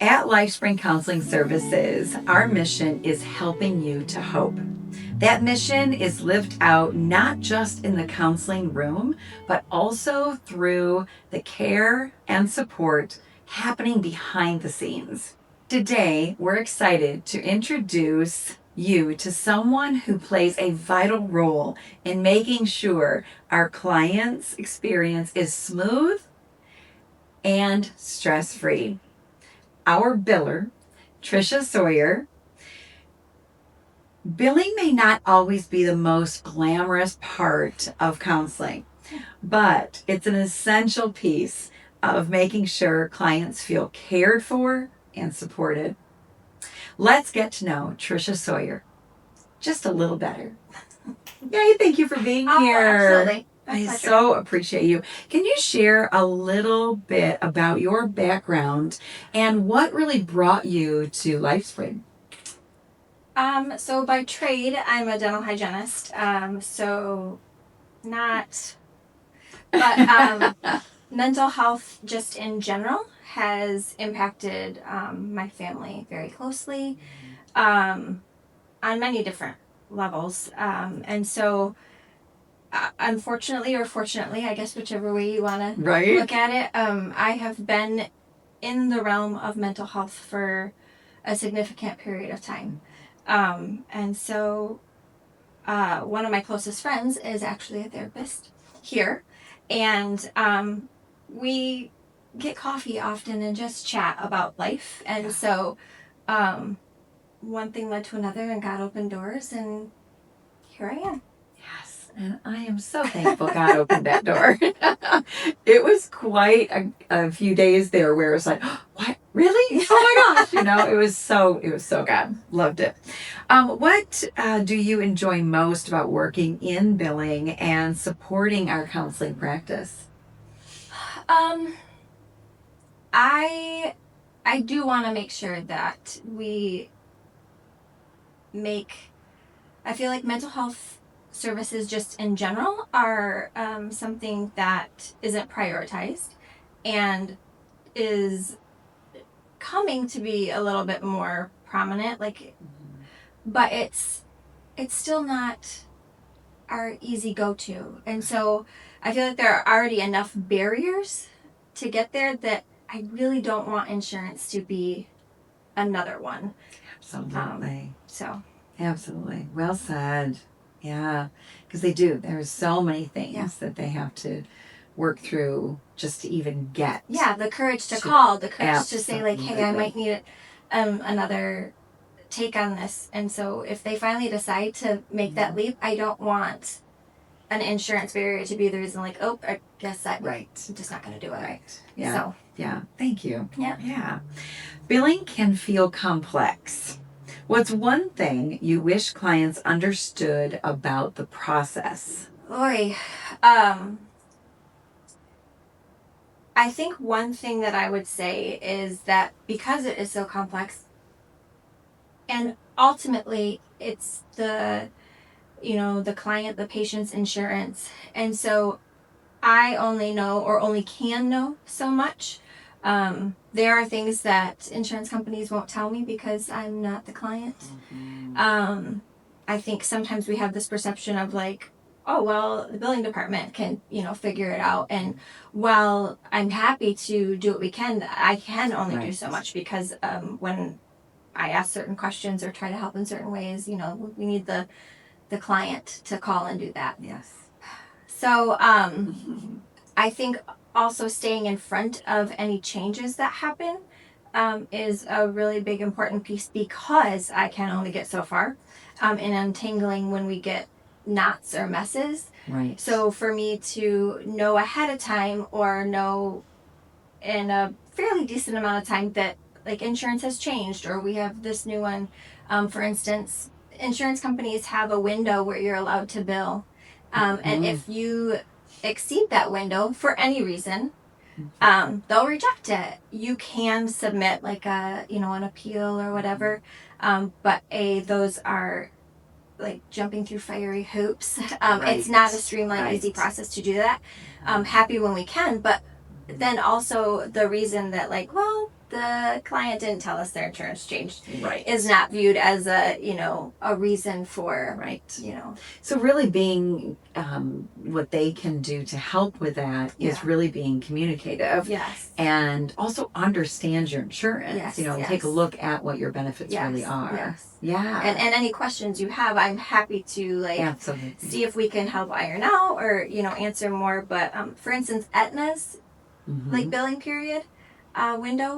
At LifeSpring Counseling Services, our mission is helping you to hope. That mission is lived out not just in the counseling room, but also through the care and support happening behind the scenes. Today, we're excited to introduce you to someone who plays a vital role in making sure our clients' experience is smooth and stress-free. Our biller, Tricia Sawyer. Billing may not always be the most glamorous part of counseling, but it's an essential piece of making sure clients feel cared for and supported. Let's get to know Tricia Sawyer just a little better. Yay, thank you for being here. Absolutely. I so appreciate you. Can you share a little bit about your background and what really brought you to LifeSpring? So by trade, I'm a dental hygienist. Mental health just in general has impacted my family very closely on many different levels. Unfortunately or fortunately, I guess whichever way you want to look at it, I have been in the realm of mental health for a significant period of time. One of my closest friends is actually a therapist here, and we get coffee often and just chat about life. And so one thing led to another and God opened doors, and here I am. Yes, and I am so thankful God opened that door. It was quite a few days there where it was like, what? Really? Oh my gosh! It was so good. Loved it. What do you enjoy most about working in billing and supporting our counseling practice? I do want to make sure that I feel like mental health services just in general are something that isn't prioritized and is coming to be a little bit more prominent, but it's still not our easy go-to. And so I feel like there are already enough barriers to get there that I really don't want insurance to be another one. Absolutely. Absolutely. Well said. Yeah, because they do. There's so many things that they have to work through just to even get. Yeah, the courage to call, the courage to say, like, hey, I might need another take on this. And so if they finally decide to make that leap, I don't want an insurance barrier to be the reason, like, oh, I guess I'm just not going to do it. Right. Yeah. So. Yeah. Thank you. Yeah. Billing can feel complex. What's one thing you wish clients understood about the process? Lori, I think one thing that I would say is that because it is so complex, and ultimately it's the client, the patient's insurance. And so I only know or only can know so much. There are things that insurance companies won't tell me because I'm not the client. I think sometimes we have this perception of like, oh, well, the billing department can, figure it out. And while I'm happy to do what we can, I can only do so much because when I ask certain questions or try to help in certain ways, we need the client to call and do that. Yes. So I think also staying in front of any changes that happen is a really big important piece because I can only get so far in untangling when we get knots or messes. Right. So for me to know ahead of time or know in a fairly decent amount of time that like insurance has changed or we have this new one, for instance, insurance companies have a window where you're allowed to bill. And if you exceed that window for any reason, they'll reject it. You can submit like an appeal or whatever. But those are like jumping through fiery hoops. It's not a streamlined, easy process to do that. Happy when we can, but then also the reason that like, well, the client didn't tell us their insurance changed Right. is not viewed as a, a reason for, Right. you know. So really being what they can do to help with that is Yeah. really being communicative. Yes. And also understand your insurance. Yes, And take a yes. look at what your benefits Yes, really are. yes. Yeah. And any questions you have, I'm happy to Absolutely. see if we can help iron out or answer more. But for instance, Aetna's Mhm. billing period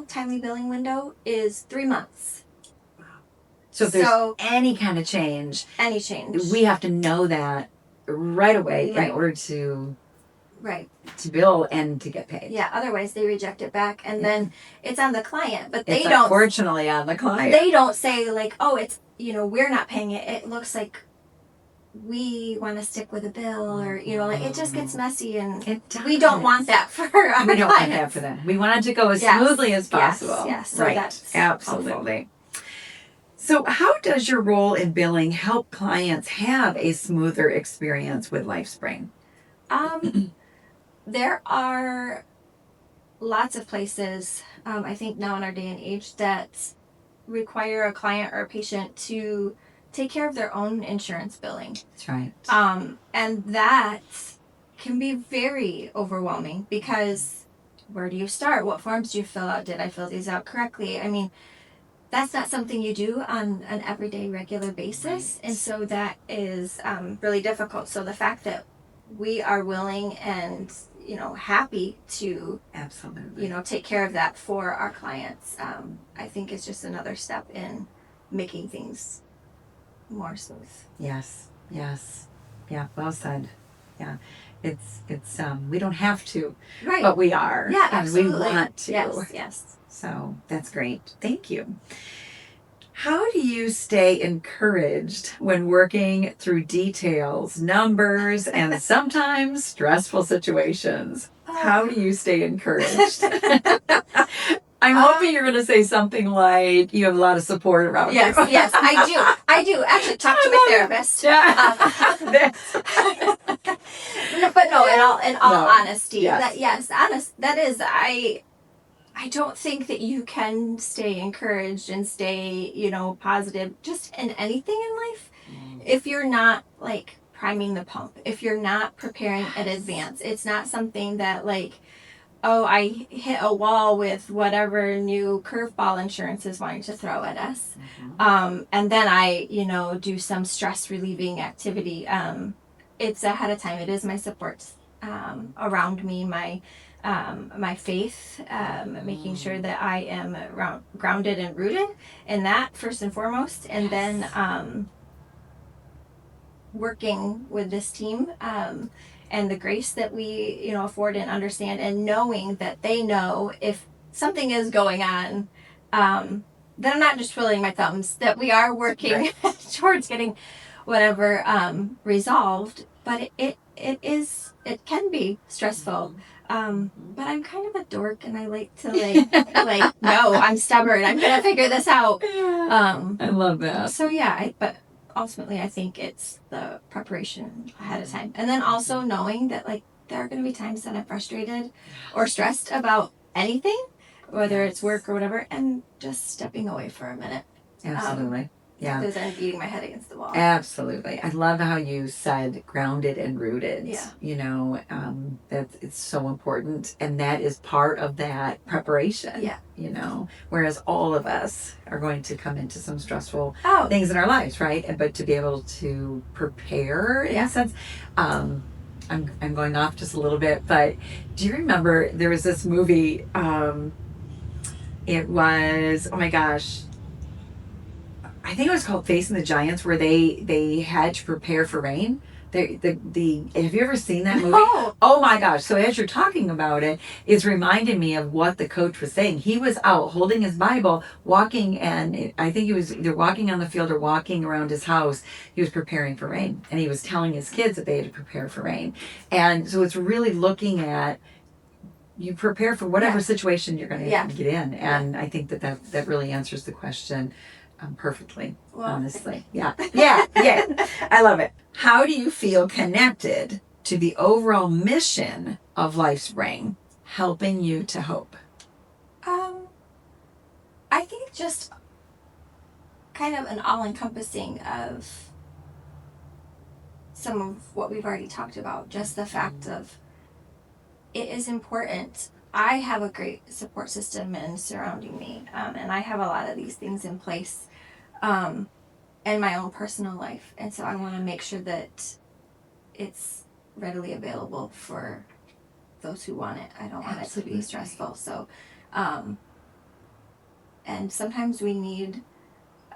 timely billing window is 3 months. So if there's any kind of change, Any change. we have to know that right away in Right. order to Right. to bill and to get paid. Yeah, otherwise they reject it back, and then it's on the client. But they It's don't. unfortunately on the client. They don't say like, oh, it's we're not paying it. It looks like we want to stick with a bill, or it just gets messy, and we don't want that for our clients. We don't want that for them. We want it to go as smoothly as possible. Yes. So right. that's Absolutely. So how does your role in billing help clients have a smoother experience with LifeSpring? There are lots of places, I think now in our day and age, that require a client or a patient to take care of their own insurance billing. That's right. And that can be very overwhelming because where do you start? What forms do you fill out? Did I fill these out correctly? I mean, that's not something you do on an everyday, regular basis. Right. And so that is really difficult. So the fact that we are willing and happy to Absolutely. take care of that for our clients, I think is just another step in making things more smooth. Yes. Yeah, well said. Yeah. It's we don't have to, Right. but we are. Yeah, and absolutely. we want to. Yes. So that's great. Thank you. How do you stay encouraged when working through details, numbers, and sometimes stressful situations? How do you stay encouraged? I'm hoping you're going to say something like you have a lot of support around you. Yes, I do. Actually, talk to my therapist. Yeah. But no, in all honesty, yes. that is, I don't think that you can stay encouraged and stay, positive just in anything in life if you're not priming the pump, if you're not preparing in advance. It's not something that oh, I hit a wall with whatever new curveball insurance is wanting to throw at us. Mm-hmm. And then I, do some stress relieving activity. It's ahead of time. It is my supports around me, my faith, making sure that I am grounded and rooted in that first and foremost. And then working with this team and the grace that we afford and understand, and knowing that they know if something is going on, that I'm not just twiddling my thumbs, that we are working towards getting whatever resolved. But it can be stressful. But I'm kind of a dork, and I like to no, I'm stubborn, I'm gonna figure this out. I love that. So yeah, but ultimately I think it's the preparation ahead of time, and then also knowing that there are going to be times that I'm frustrated or stressed about anything, whether it's work or whatever, and just stepping away for a minute. Absolutely. Yeah. Because I'm beating my head against the wall. Absolutely. I love how you said grounded and rooted. Yeah. It's so important. And that is part of that preparation. Yeah. Whereas all of us are going to come into some stressful Oh. things in our lives, right? But to be able to prepare in a sense, I'm going off just a little bit, but do you remember there was this movie, it was, oh my gosh, I think it was called Facing the Giants, where they had to prepare for rain. Have you ever seen that movie? No. Oh my gosh. So as you're talking about it, it's reminding me of what the coach was saying. He was out holding his Bible, walking, and I think he was either walking on the field or walking around his house. He was preparing for rain, and he was telling his kids that they had to prepare for rain. And so it's really looking at, you prepare for whatever situation you're going to get in. And I think that really answers the question perfectly, honestly. Yeah. I love it. How do you feel connected to the overall mission of LifeSpring, helping you to hope? just kind of an all-encompassing of some of what we've already talked about. Just the fact of it is important. I have a great support system and surrounding me, and I have a lot of these things in place in my own personal life, and so I want to make sure that it's readily available for those who want it. I don't want it to be stressful. So, and sometimes we need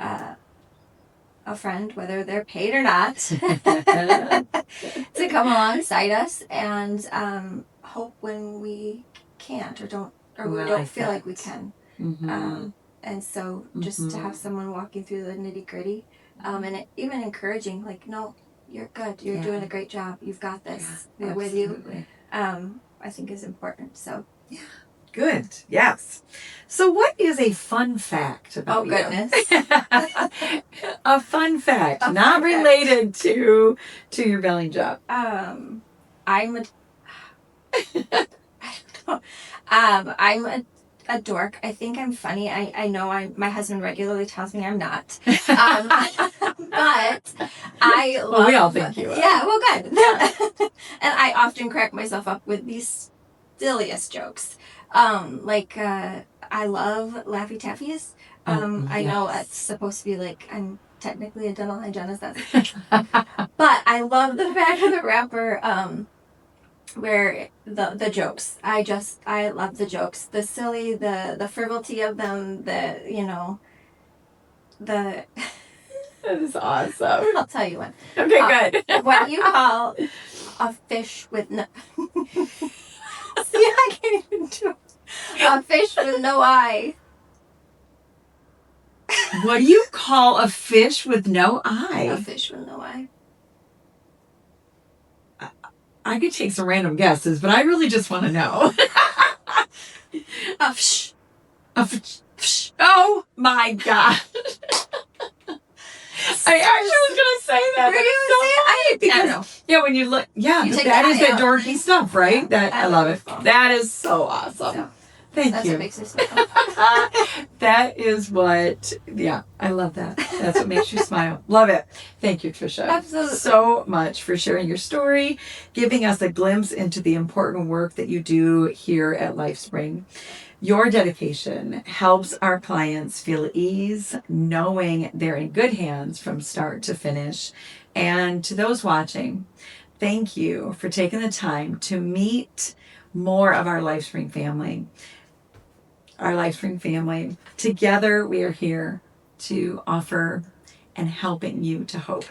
a friend, whether they're paid or not, to come alongside us and hope when we can't or don't, or we don't feel like we can. And so just to have someone walking through the nitty gritty, and even encouraging, like, no, you're good. You're doing a great job. You've got this. We're with you. I think is important. So yeah. Good. Yes. So what is a fun fact about you? goodness. A fun fact, not related to your belly job. I'm a I'm a dork. I think I'm funny. I know my husband regularly tells me I'm not. But I love... Well, we all think you are. Yeah, well, good. And I often crack myself up with these silliest jokes. I love Laffy Taffies. I know it's supposed to be like I'm technically a dental hygienist, but I love the fact of the wrapper where the jokes. I love the jokes. The silly, the frivolity of them, the That is awesome. I'll tell you one. Okay, good. What you call a fish with no... See, I can't even do it. A fish with no eye. What do you call a fish with no eye? A fish with no eye. I could take some random guesses, but I really just want to know. A fish. A fish. Oh my God. I actually was going to say that. Were you going to say it? I don't know. Yeah, when you look, that is that dorky stuff, right? I love it. That is so awesome. So, Thank that's you. What makes me smile. That is what, I love that. That's what makes you smile. Love it. Thank you, Tricia. Absolutely. So much for sharing your story, giving us a glimpse into the important work that you do here at LifeSpring. Your dedication helps our clients feel ease, knowing they're in good hands from start to finish. And to those watching, thank you for taking the time to meet more of our LifeSpring family. Our LifeSpring family. Together, we are here to offer and helping you to hope.